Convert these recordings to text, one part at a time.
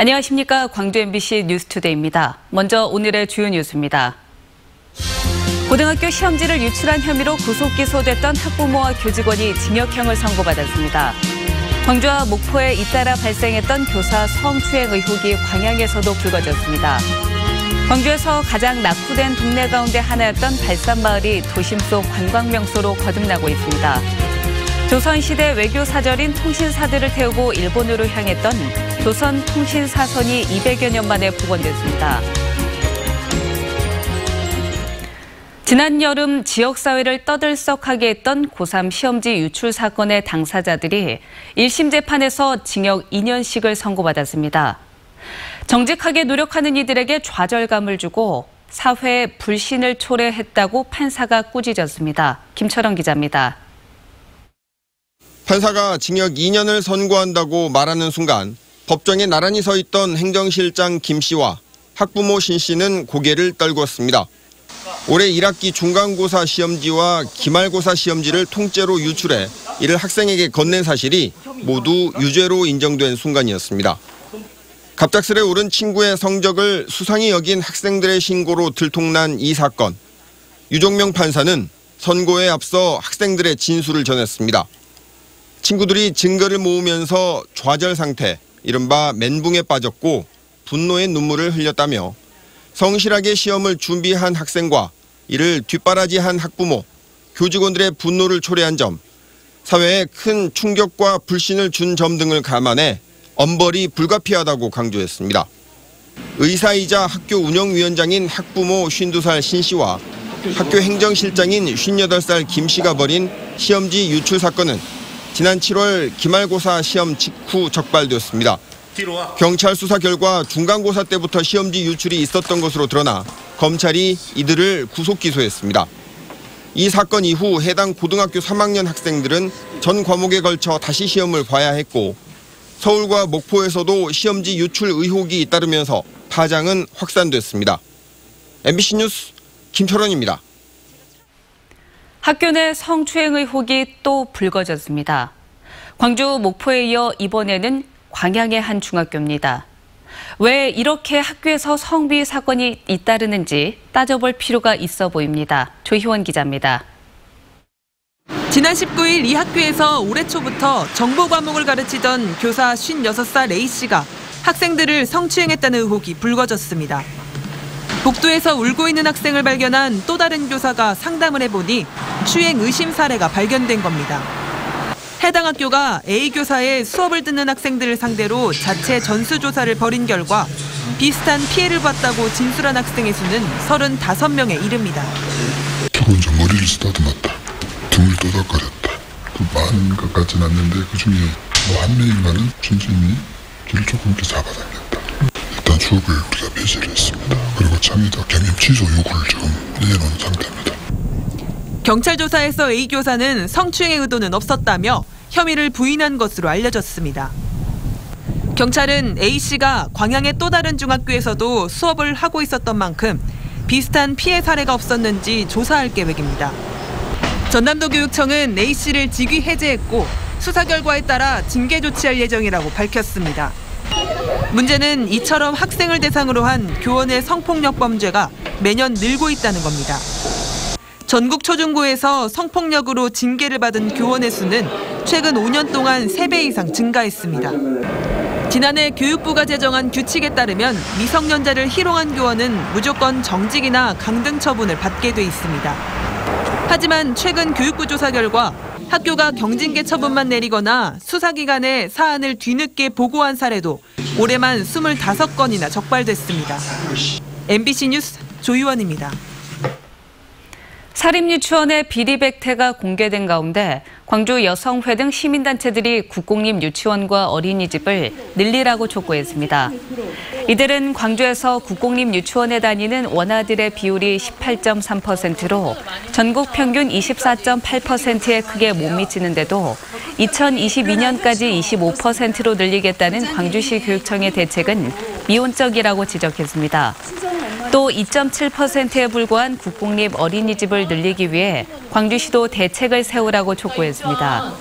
안녕하십니까. 광주 MBC 뉴스투데이입니다. 먼저 오늘의 주요 뉴스입니다. 고등학교 시험지를 유출한 혐의로 구속 기소됐던 학부모와 교직원이 징역형을 선고받았습니다. 광주와 목포에 잇따라 발생했던 교사 성추행 의혹이 광양에서도 불거졌습니다. 광주에서 가장 낙후된 동네 가운데 하나였던 발산마을이 도심 속 관광명소로 거듭나고 있습니다. 조선시대 외교사절인 통신사들을 태우고 일본으로 향했던 조선 통신사선이 200여 년 만에 복원됐습니다. 지난 여름 지역사회를 떠들썩하게 했던 고3 시험지 유출 사건의 당사자들이 1심 재판에서 징역 2년씩을 선고받았습니다. 정직하게 노력하는 이들에게 좌절감을 주고 사회의 불신을 초래했다고 판사가 꾸짖었습니다. 김철원 기자입니다. 판사가 징역 2년을 선고한다고 말하는 순간 법정에 나란히 서 있던 행정실장 김 씨와 학부모 신 씨는 고개를 떨궜습니다. 올해 1학기 중간고사 시험지와 기말고사 시험지를 통째로 유출해 이를 학생에게 건넨 사실이 모두 유죄로 인정된 순간이었습니다. 갑작스레 오른 친구의 성적을 수상히 여긴 학생들의 신고로 들통난 이 사건. 유종명 판사는 선고에 앞서 학생들의 진술을 전했습니다. 친구들이 증거를 모으면서 좌절 상태, 이른바 멘붕에 빠졌고 분노의 눈물을 흘렸다며 성실하게 시험을 준비한 학생과 이를 뒷바라지한 학부모, 교직원들의 분노를 초래한 점, 사회에 큰 충격과 불신을 준 점 등을 감안해 엄벌이 불가피하다고 강조했습니다. 의사이자 학교 운영위원장인 학부모 52살 신 씨와 학교 행정실장인 58살 김 씨가 벌인 시험지 유출 사건은 지난 7월 기말고사 시험 직후 적발되었습니다. 경찰 수사 결과 중간고사 때부터 시험지 유출이 있었던 것으로 드러나 검찰이 이들을 구속 기소했습니다. 이 사건 이후 해당 고등학교 3학년 학생들은 전 과목에 걸쳐 다시 시험을 봐야 했고 서울과 목포에서도 시험지 유출 의혹이 잇따르면서 파장은 확산됐습니다. MBC 뉴스 김철원입니다. 학교 내 성추행 의혹이 또 불거졌습니다. 광주 목포에 이어 이번에는 광양의 한 중학교입니다. 왜 이렇게 학교에서 성비위 사건이 잇따르는지 따져볼 필요가 있어 보입니다. 조희원 기자입니다. 지난 19일 이 학교에서 올해 초부터 정보 과목을 가르치던 교사 56살 A씨가 학생들을 성추행했다는 의혹이 불거졌습니다. 복도에서 울고 있는 학생을 발견한 또 다른 교사가 상담을 해보니 추행 의심 사례가 발견된 겁니다. 해당 학교가 A 교사의 수업을 듣는 학생들을 상대로 자체 전수조사를 벌인 결과 비슷한 피해를 봤다고 진술한 학생의 수는 35명에 이릅니다. 기본적으로 머리를 쓰다듬었다. 등을 또닥거렸다. 많은 것 같진 않는데 그중에 한 명인가는 선생님이 길을 조금 더 잡아당겼다. 일단 수업을 우리가 배제를 했습니다. 그리고 참여자 겸임 취소 요구를 지금 내놓은 상태입니다. 경찰 조사에서 A 교사는 성추행의 의도는 없었다며 혐의를 부인한 것으로 알려졌습니다. 경찰은 A씨가 광양의 또 다른 중학교에서도 수업을 하고 있었던 만큼 비슷한 피해 사례가 없었는지 조사할 계획입니다. 전남도 교육청은 A씨를 직위 해제했고 수사 결과에 따라 징계 조치할 예정이라고 밝혔습니다. 문제는 이처럼 학생을 대상으로 한 교원의 성폭력 범죄가 매년 늘고 있다는 겁니다. 전국 초중고에서 성폭력으로 징계를 받은 교원의 수는 최근 5년 동안 3배 이상 증가했습니다. 지난해 교육부가 제정한 규칙에 따르면 미성년자를 희롱한 교원은 무조건 정직이나 강등 처분을 받게 돼 있습니다. 하지만 최근 교육부 조사 결과 학교가 경징계 처분만 내리거나 수사기관에 사안을 뒤늦게 보고한 사례도 올해만 25건이나 적발됐습니다. MBC 뉴스 조희원입니다. 사립유치원의 비리백태가 공개된 가운데 광주 여성회 등 시민단체들이 국공립 유치원과 어린이집을 늘리라고 촉구했습니다. 이들은 광주에서 국공립 유치원에 다니는 원아들의 비율이 18.3%로 전국 평균 24.8%에 크게 못 미치는데도 2022년까지 25%로 늘리겠다는 광주시 교육청의 대책은 미온적이라고 지적했습니다. 또 2.7%에 불과한 국공립 어린이집을 늘리기 위해 광주시도 대책을 세우라고 촉구했습니다.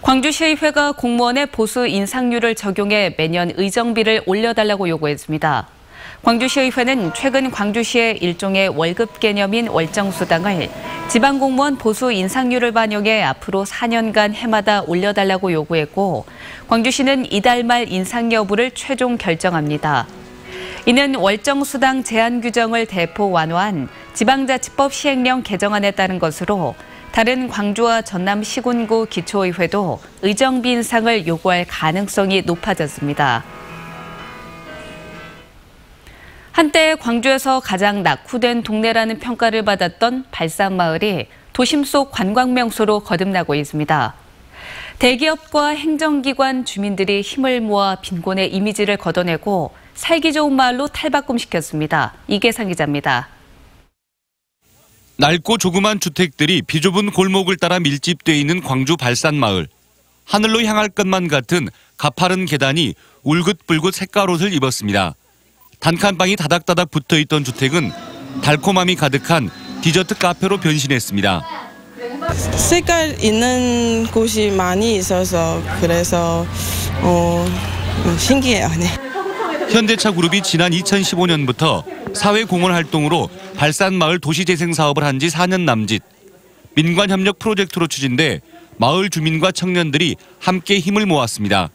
광주시의회가 공무원의 보수 인상률을 적용해 매년 의정비를 올려달라고 요구했습니다. 광주시의회는 최근 광주시의 일종의 월급 개념인 월정수당을 지방공무원 보수 인상률을 반영해 앞으로 4년간 해마다 올려달라고 요구했고, 광주시는 이달 말 인상 여부를 최종 결정합니다. 이는 월정수당 제한 규정을 대폭 완화한 지방자치법 시행령 개정안에 따른 것으로, 다른 광주와 전남 시군구 기초의회도 의정비 인상을 요구할 가능성이 높아졌습니다. 한때 광주에서 가장 낙후된 동네라는 평가를 받았던 발산마을이 도심 속 관광명소로 거듭나고 있습니다. 대기업과 행정기관, 주민들이 힘을 모아 빈곤의 이미지를 걷어내고 살기 좋은 마을로 탈바꿈시켰습니다. 이계상 기자입니다. 낡고 조그만 주택들이 비좁은 골목을 따라 밀집돼 있는 광주 발산마을. 하늘로 향할 것만 같은 가파른 계단이 울긋불긋 색깔옷을 입었습니다. 단칸방이 다닥다닥 붙어있던 주택은 달콤함이 가득한 디저트 카페로 변신했습니다. 색깔 있는 곳이 많이 있어서 그래서 신기해요. 네. 현대차그룹이 지난 2015년부터 사회공헌 활동으로 발산마을 도시재생 사업을 한 지 4년 남짓. 민관협력 프로젝트로 추진돼 마을 주민과 청년들이 함께 힘을 모았습니다.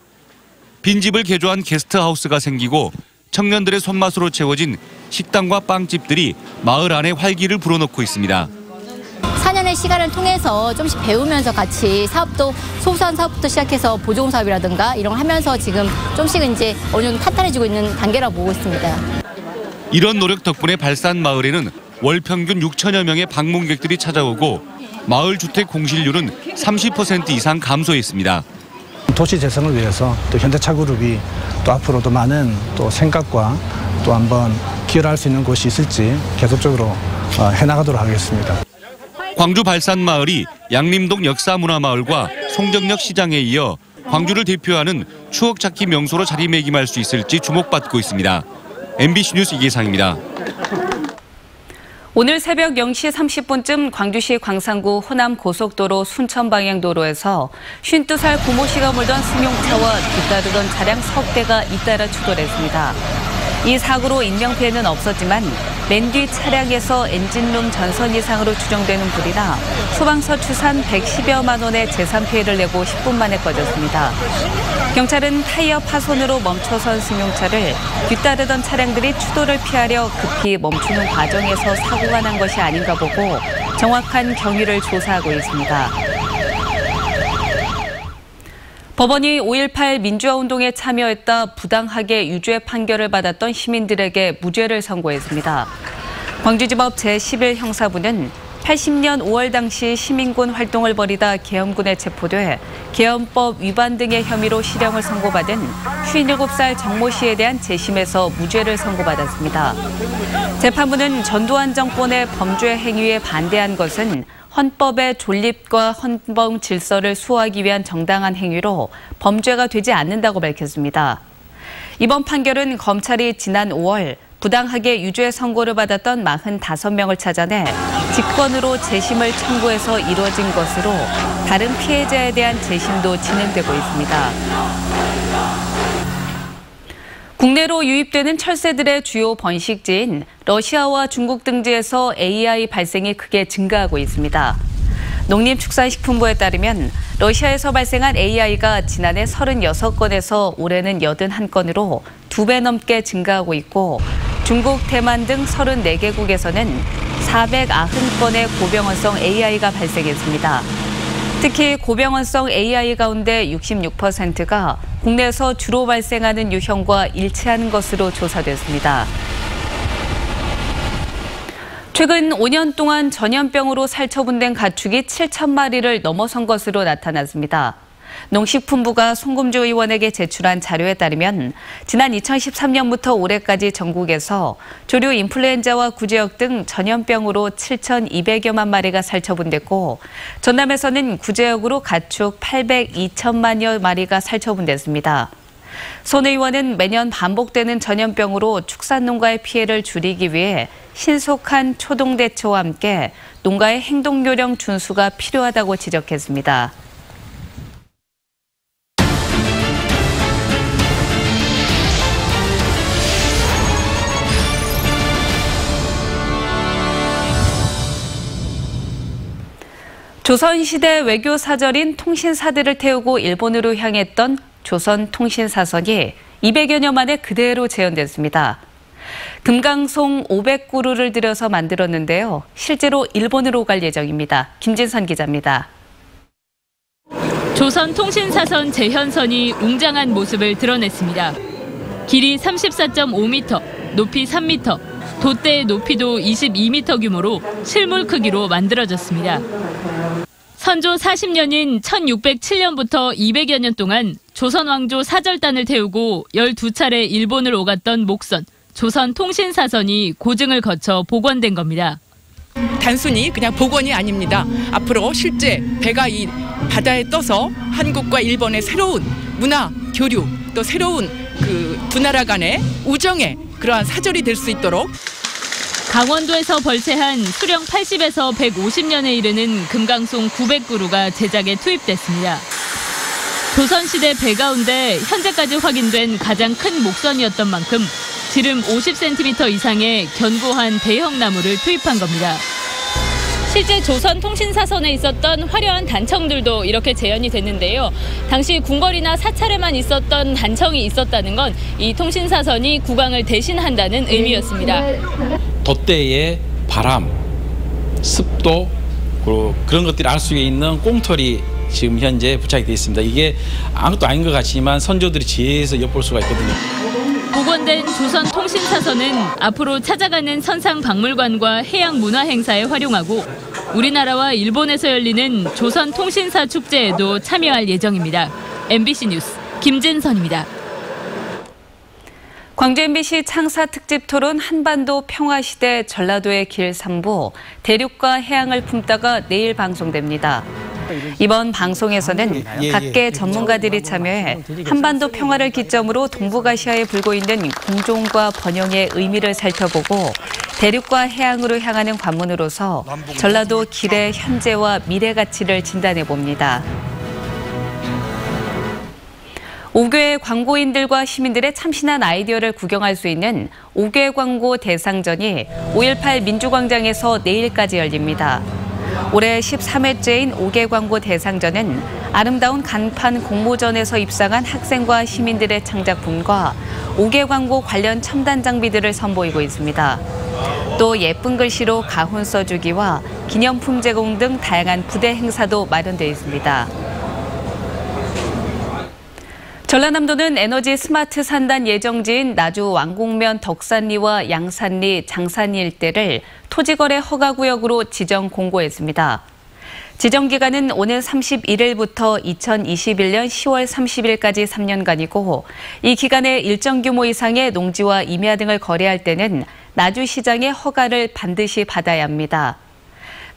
빈집을 개조한 게스트하우스가 생기고 청년들의 손맛으로 채워진 식당과 빵집들이 마을 안에 활기를 불어넣고 있습니다. 4년의 시간을 통해서 좀씩 배우면서 같이 사업도 소소한 사업부터 시작해서 보조금 사업이라든가 이런 거 하면서 지금 좀씩 이제 어느 정도 탄탄해지고 있는 단계라고 보고 있습니다. 이런 노력 덕분에 발산마을에는 월 평균 6천여 명의 방문객들이 찾아오고 마을 주택 공실률은 30% 이상 감소했습니다. 도시 재생을 위해서 또 현대차그룹이 또 앞으로도 많은 또 생각과 또 한번 기여할 수 있는 곳이 있을지 계속적으로 해나가도록 하겠습니다. 광주 발산마을이 양림동 역사문화마을과 송정역 시장에 이어 광주를 대표하는 추억찾기 명소로 자리매김할 수 있을지 주목받고 있습니다. MBC 뉴스 이계상입니다. 오늘 새벽 0시 30분쯤 광주시 광산구 호남고속도로 순천방향도로에서 52살 고모 씨가 몰던 승용차와 뒤따르던 차량 석 대가 잇따라 추돌했습니다. 이 사고로 인명피해는 없었지만 맨 뒤 차량에서 엔진룸 전선 이상으로 추정되는 불이나 소방서 추산 110여만 원의 재산 피해를 내고 10분 만에 꺼졌습니다. 경찰은 타이어 파손으로 멈춰선 승용차를 뒤따르던 차량들이 추돌을 피하려 급히 멈추는 과정에서 사고가 난 것이 아닌가 보고 정확한 경위를 조사하고 있습니다. 법원이 5.18 민주화운동에 참여했다 부당하게 유죄 판결을 받았던 시민들에게 무죄를 선고했습니다. 광주지법 제11형사부는 80년 5월 당시 시민군 활동을 벌이다 계엄군에 체포돼 계엄법 위반 등의 혐의로 실형을 선고받은 57살 정모 씨에 대한 재심에서 무죄를 선고받았습니다. 재판부는 전두환 정권의 범죄 행위에 반대한 것은 헌법의 존립과 헌법 질서를 수호하기 위한 정당한 행위로 범죄가 되지 않는다고 밝혔습니다. 이번 판결은 검찰이 지난 5월 부당하게 유죄 선고를 받았던 45명을 찾아내 직권으로 재심을 청구해서 이루어진 것으로 다른 피해자에 대한 재심도 진행되고 있습니다. 국내로 유입되는 철새들의 주요 번식지인 러시아와 중국 등지에서 AI 발생이 크게 증가하고 있습니다. 농림축산식품부에 따르면 러시아에서 발생한 AI가 지난해 36건에서 올해는 81건으로 2배 넘게 증가하고 있고, 중국, 대만 등 34개국에서는 490건의 고병원성 AI가 발생했습니다. 특히 고병원성 AI 가운데 66%가 국내에서 주로 발생하는 유형과 일치하는 것으로 조사됐습니다. 최근 5년 동안 전염병으로 살처분된 가축이 7,000마리를 넘어선 것으로 나타났습니다. 농식품부가 송금주 의원에게 제출한 자료에 따르면 지난 2013년부터 올해까지 전국에서 조류 인플루엔자와 구제역 등 전염병으로 7,200여만 마리가 살처분됐고, 전남에서는 구제역으로 가축 802천만여 마리가 살처분됐습니다. 손 의원은 매년 반복되는 전염병으로 축산농가의 피해를 줄이기 위해 신속한 초동 대처와 함께 농가의 행동요령 준수가 필요하다고 지적했습니다. 조선시대 외교 사절인 통신사들을 태우고 일본으로 향했던 조선통신사선이 200여 년 만에 그대로 재현됐습니다. 금강송 500그루를 들여서 만들었는데요. 실제로 일본으로 갈 예정입니다. 김진선 기자입니다. 조선통신사선 재현선이 웅장한 모습을 드러냈습니다. 길이 34.5m, 높이 3m, 돛대의 높이도 22m 규모로 실물 크기로 만들어졌습니다. 선조 40년인 1607년부터 200여 년 동안 조선 왕조 사절단을 태우고 12차례 일본을 오갔던 목선, 조선통신사선이 고증을 거쳐 복원된 겁니다. 단순히 그냥 복원이 아닙니다. 앞으로 실제 배가 이 바다에 떠서 한국과 일본의 새로운 문화, 교류, 또 새로운 그 두 나라 간의 우정의 그러한 사절이 될 수 있도록 강원도에서 벌채한 수령 80에서 150년에 이르는 금강송 900그루가 제작에 투입됐습니다. 조선시대 배 가운데 현재까지 확인된 가장 큰 목선이었던 만큼 지름 50cm 이상의 견고한 대형 나무를 투입한 겁니다. 실제 조선통신사선에 있었던 화려한 단청들도 이렇게 재현이 됐는데요. 당시 궁궐이나 사찰에만 있었던 단청이 있었다는 건 이 통신사선이 국왕을 대신한다는 의미였습니다. 돛대의 바람, 습도, 그리고 그런 것들이 알 수 있는 꽁털이 지금 현재 부착이 되어 있습니다. 이게 아무것도 아닌 것 같지만 선조들이 지혜에서 엿볼 수가 있거든요. 복원된 조선통신사선은 앞으로 찾아가는 선상박물관과 해양문화행사에 활용하고 우리나라와 일본에서 열리는 조선통신사 축제에도 참여할 예정입니다. MBC 뉴스 김진선입니다. 광주 MBC 창사 특집 토론 한반도 평화시대 전라도의 길 3부 대륙과 해양을 품다가 내일 방송됩니다. 이번 방송에서는 각계 전문가들이 참여해 한반도 평화를 기점으로 동북아시아에 불고 있는 공존과 번영의 의미를 살펴보고 대륙과 해양으로 향하는 관문으로서 전라도 길의 현재와 미래 가치를 진단해 봅니다. 5개 광고인들과 시민들의 참신한 아이디어를 구경할 수 있는 5개 광고 대상전이 5.18 민주광장에서 내일까지 열립니다. 올해 13회째인 5개 광고 대상전은 아름다운 간판 공모전에서 입상한 학생과 시민들의 창작품과 5개 광고 관련 첨단 장비들을 선보이고 있습니다. 또 예쁜 글씨로 가훈 써주기와 기념품 제공 등 다양한 부대 행사도 마련되어 있습니다. 전라남도는 에너지 스마트 산단 예정지인 나주 왕곡면 덕산리와 양산리, 장산리 일대를 토지거래 허가구역으로 지정 공고했습니다. 지정 기간은 오는 31일부터 2021년 10월 30일까지 3년간이고 이 기간에 일정 규모 이상의 농지와 임야 등을 거래할 때는 나주시장의 허가를 반드시 받아야 합니다.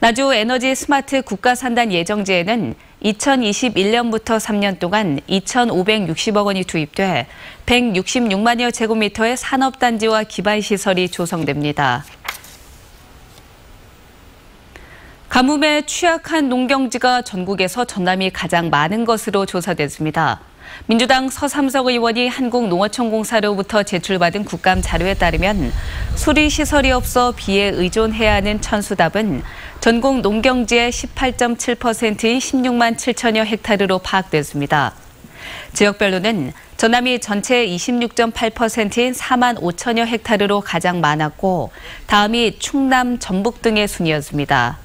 나주 에너지 스마트 국가산단 예정지에는 2021년부터 3년 동안 2,560억 원이 투입돼 166만여 제곱미터의 산업단지와 기반시설이 조성됩니다. 가뭄에 취약한 농경지가 전국에서 전남이 가장 많은 것으로 조사됐습니다. 민주당 서삼석 의원이 한국농어촌공사로부터 제출받은 국감 자료에 따르면 수리시설이 없어 비에 의존해야 하는 천수답은 전국 농경지의 18.7%인 16만 7천여 헥타르로 파악됐습니다. 지역별로는 전남이 전체의 26.8%인 4만 5천여 헥타르로 가장 많았고 다음이 충남, 전북 등의 순이었습니다.